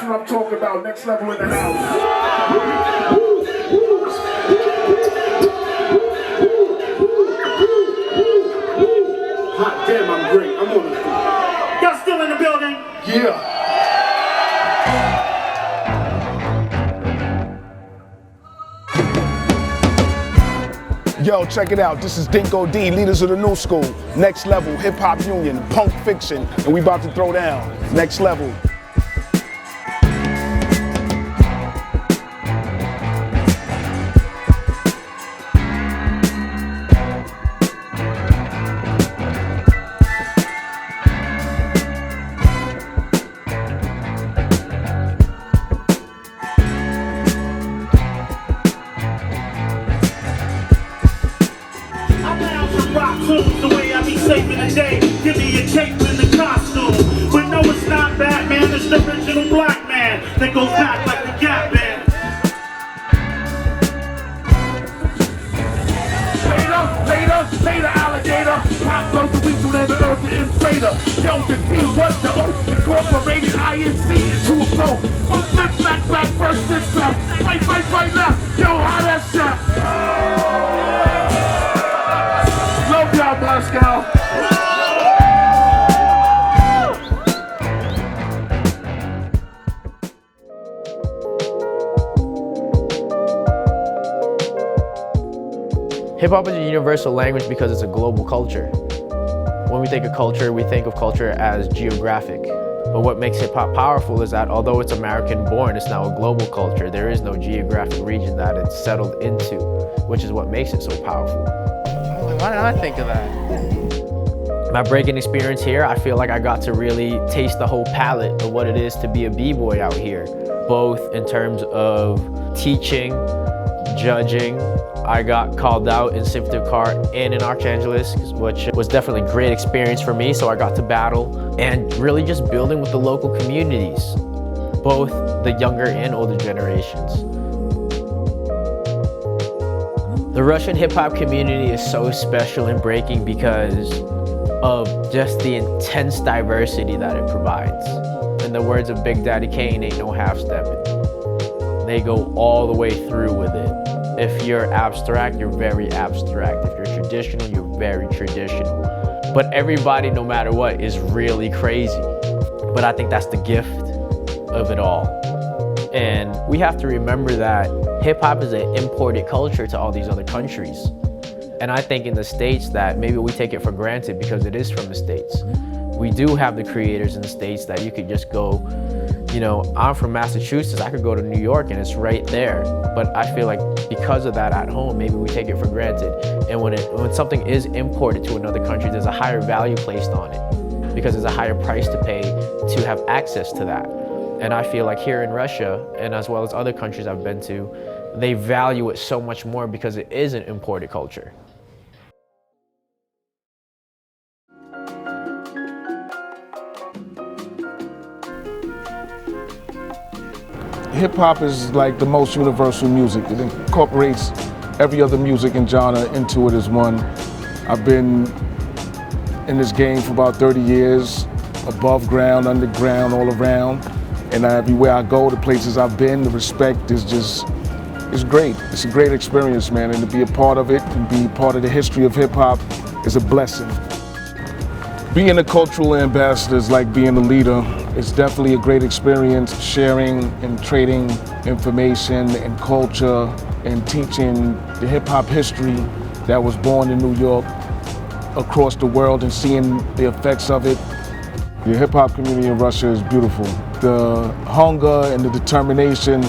That's what I'm talking about. Next level in the house. Hot damn, I'm great. I'm on it. Y'all still in the building? Yeah. Yo, check it out. This is Dinko D, leaders of the new school. Next level, hip hop union, punk fiction, and we about to throw down. Next level. The way I be saving the day, give me a cape in the costume. But no, it's not Batman, it's the original black man that goes back like the Gap Band. Later, alligator. Pop goes the weasel and the earth the invader. Yo, the T was the O, incorporated INC into a flow. From flip, back, first, this back. Right now. Yo, how that shot? Love y'all, Moscow. Hip-hop is a universal language because it's a global culture. When we think of culture, we think of culture as geographic. But what makes hip-hop powerful is that although it's American-born, it's now a global culture. There is no geographic region that it's settled into, which is what makes it so powerful. Why did I think of that? My breaking experience here, I feel like I got to really taste the whole palette of what it is to be a b-boy out here, both in terms of teaching, judging. I got called out in Symphony Car and in Archangelis, which was definitely a great experience for me. So I got to battle and really just building with the local communities, both the younger and older generations. The Russian hip hop community is so special in breaking because of just the intense diversity that it provides. In the words of Big Daddy Kane, ain't no half-stepping. They go all the way through with it. If you're abstract, you're very abstract. If you're traditional, you're very traditional. But everybody, no matter what, is really crazy. But I think that's the gift of it all. And we have to remember that hip-hop is an imported culture to all these other countries. And I think in the States that maybe we take it for granted because it is from the States. We do have the creators in the States that you could just go, you know, I'm from Massachusetts, I could go to New York and it's right there. But I feel like because of that at home, maybe we take it for granted. And when something is imported to another country, there's a higher value placed on it because there's a higher price to pay to have access to that. And I feel like here in Russia, and as well as other countries I've been to, they value it so much more because it is an imported culture. Hip-hop is like the most universal music. It incorporates every other music and genre into it as one. I've been in this game for about 30 years, above ground, underground, all around. And everywhere I go, the places I've been, the respect is just, it's great. It's a great experience, man. And to be a part of it and be part of the history of hip-hop is a blessing. Being a cultural ambassador is like being a leader. It's definitely a great experience, sharing and trading information and culture and teaching the hip-hop history that was born in New York across the world and seeing the effects of it. The hip-hop community in Russia is beautiful. The hunger and the determination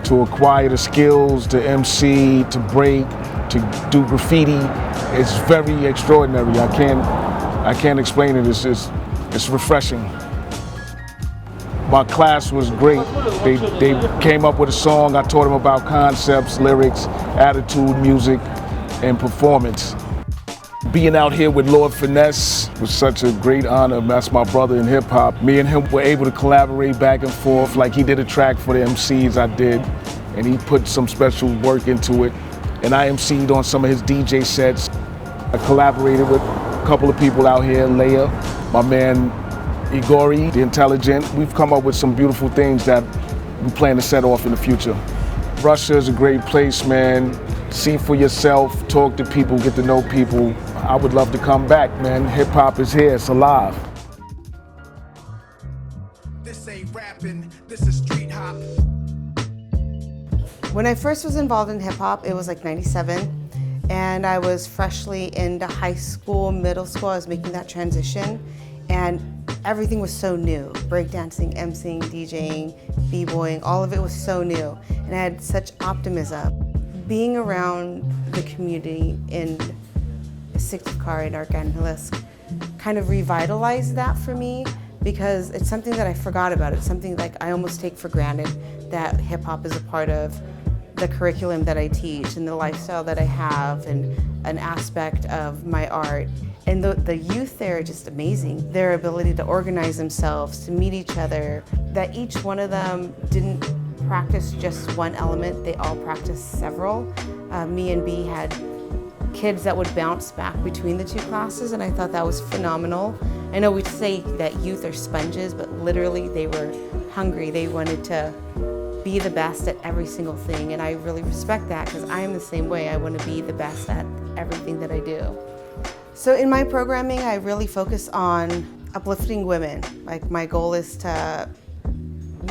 to acquire the skills, to MC, to break, to do graffiti, is very extraordinary. I can't explain it. It's refreshing. My class was great. They came up with a song. I taught them about concepts, lyrics, attitude, music, and performance. Being out here with Lord Finesse was such a great honor. That's my brother in hip hop. Me and him were able to collaborate back and forth. Like he did a track for the MCs I did, and he put some special work into it. And I MC'd on some of his DJ sets. I collaborated with a couple of people out here, Leia, my man, Igori, the intelligent. We've come up with some beautiful things that we plan to set off in the future. Russia is a great place, man. See for yourself, talk to people, get to know people. I would love to come back, man. Hip hop is here, it's alive. This ain't rapping, this is street hop. When I first was involved in hip hop, it was like '97, and I was freshly into high school, middle school. I was making that transition, and everything was so new. Breakdancing, emceeing, DJing, b-boying, all of it was so new, and I had such optimism. Being around the community in Syktyvkar and Arkhangelsk kind of revitalized that for me, because it's something that I forgot about. It's something like I almost take for granted that hip hop is a part of the curriculum that I teach and the lifestyle that I have and an aspect of my art. And the youth there are just amazing. Their ability to organize themselves, to meet each other, that each one of them didn't practice just one element, they all practiced several. Me and B had kids that would bounce back between the two classes, and I thought that was phenomenal. I know we say that youth are sponges, but literally they were hungry. They wanted to be the best at every single thing, and I really respect that because I am the same way. I want to be the best at everything that I do. So in my programming, I really focus on uplifting women. Like, my goal is to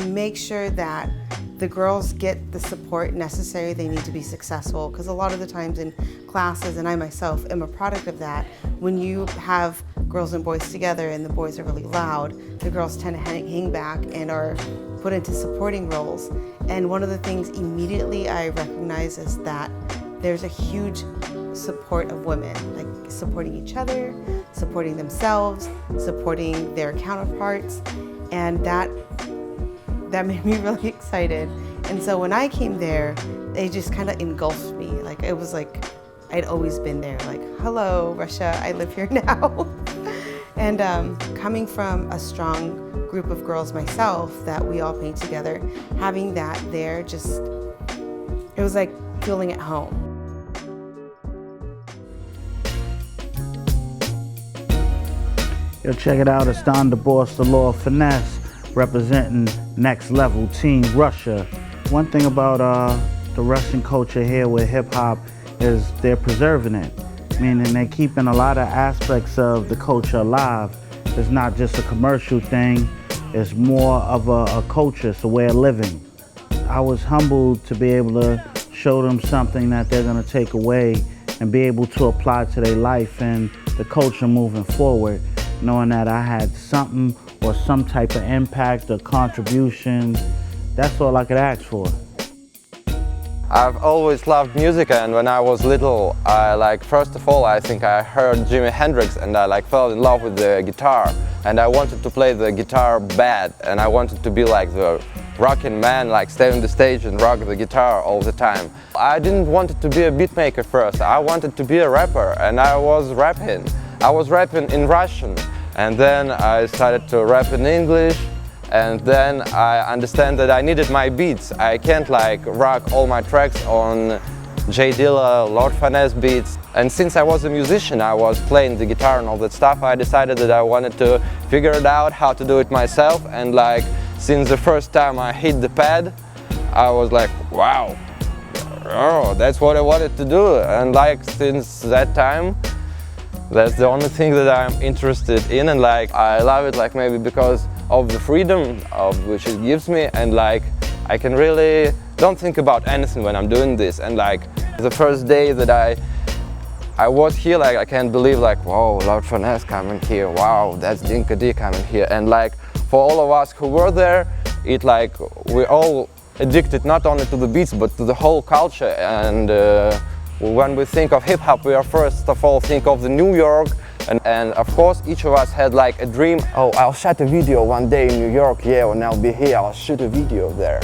make sure that the girls get the support necessary they need to be successful, because a lot of the times in classes, and I myself am a product of that, when you have girls and boys together and the boys are really loud, the girls tend to hang back and are put into supporting roles. And one of the things immediately I recognize is that there's a huge support of women, like supporting each other, supporting themselves, supporting their counterparts, and that made me really excited. And so when I came there, they just kind of engulfed me. Like, it was like I'd always been there. Like, hello, Russia, I live here now. And coming from a strong group of girls myself that we all paint together, having that there just, it was like feeling at home. Yo, check it out, it's Don the Boss, the Law of Finesse, representing Next Level Team Russia. One thing about the Russian culture here with hip hop is they're preserving it, meaning they're keeping a lot of aspects of the culture alive. It's not just a commercial thing, it's more of a culture, it's a way of living. I was humbled to be able to show them something that they're gonna take away and be able to apply to their life and the culture moving forward, knowing that I had something or some type of impact or contribution. That's all I could ask for. I've always loved music, and when I was little, first of all, I think I heard Jimi Hendrix and I fell in love with the guitar. And I wanted to play the guitar bad, and I wanted to be like the rocking man, stay on the stage and rock the guitar all the time. I didn't want to be a beat maker first, I wanted to be a rapper, and I was rapping. I was rapping in Russian, and then I started to rap in English, and then I understand that I needed my beats. I can't rock all my tracks on J Dilla, Lord Finesse beats. And since I was a musician, I was playing the guitar and all that stuff, I decided that I wanted to figure it out how to do it myself. And since the first time I hit the pad, I was like, wow, oh, that's what I wanted to do. And since that time, that's the only thing that I'm interested in, and I love it maybe because of the freedom of which it gives me, and I can really don't think about anything when I'm doing this. And the first day that I was here, I can't believe whoa, Lord Finesse coming here, wow, that's Dinka D coming here. And for all of us who were there, we're all addicted not only to the beats but to the whole culture. And when we think of hip-hop, we are first of all think of the New York, and of course each of us had a dream. Oh, I'll shoot a video one day in New York, yeah, and I'll be here, I'll shoot a video there.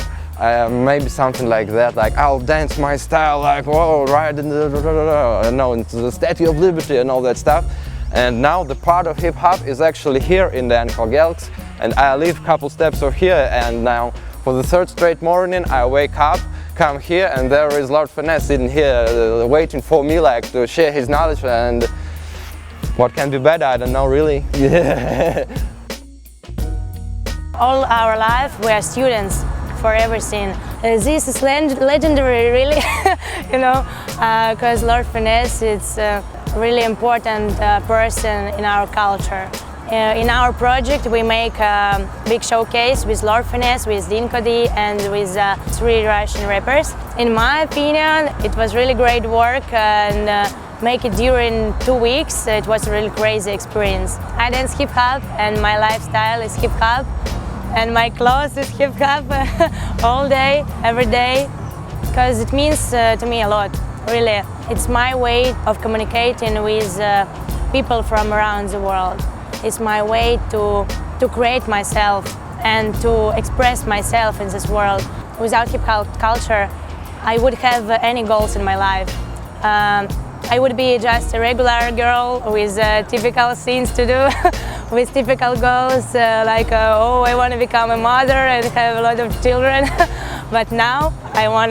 Maybe something like that, I'll dance my style, whoa, right into the Statue of Liberty and all that stuff. And now the part of hip-hop is actually here in the Arkhangelsk, and I live a couple steps over here, and now for the third straight morning I wake up, come here, and there is Lord Finesse sitting here waiting for me to share his knowledge. And what can be better? I don't know really. Yeah. all our life we are students for everything. This is legendary, really, you know, because Lord Finesse is a really important person in our culture. In our project we make a big showcase with Lord Finesse, with Dinkody and with 3 Russian rappers. In my opinion, it was really great work and make it during 2 weeks. It was a really crazy experience. I dance hip hop and my lifestyle is hip hop and my clothes is hip hop all day, every day, because it means to me a lot, really. It's my way of communicating with people from around the world. It's my way to create myself and to express myself in this world. Without hip hop culture, I would have any goals in my life. I would be just a regular girl with typical things to do, with typical goals like, oh, I want to become a mother and have a lot of children. But now I want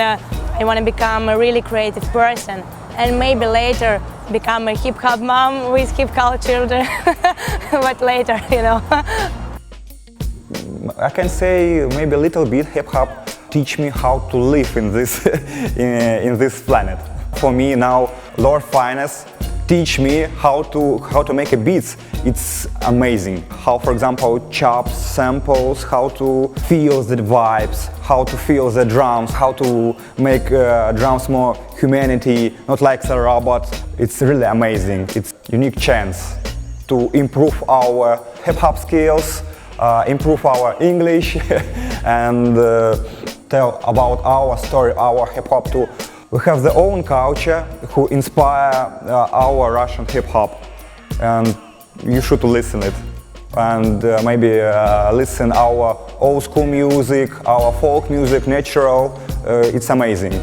to become a really creative person and maybe later become a hip-hop mom with hip-hop children, but later, you know. I can say maybe a little bit hip-hop teach me how to live in this, in this planet. For me now, Lord Finesse teach me how to make a beats. It's amazing. How, for example, chops, samples, how to feel the vibes, how to feel the drums, how to make drums more humanity, not like the robot. It's really amazing. It's a unique chance to improve our hip-hop skills, improve our English and tell about our story, our hip-hop too. We have the own culture who inspire our Russian hip-hop, and you should listen it. And maybe listen our old school music, our folk music, natural. It's amazing.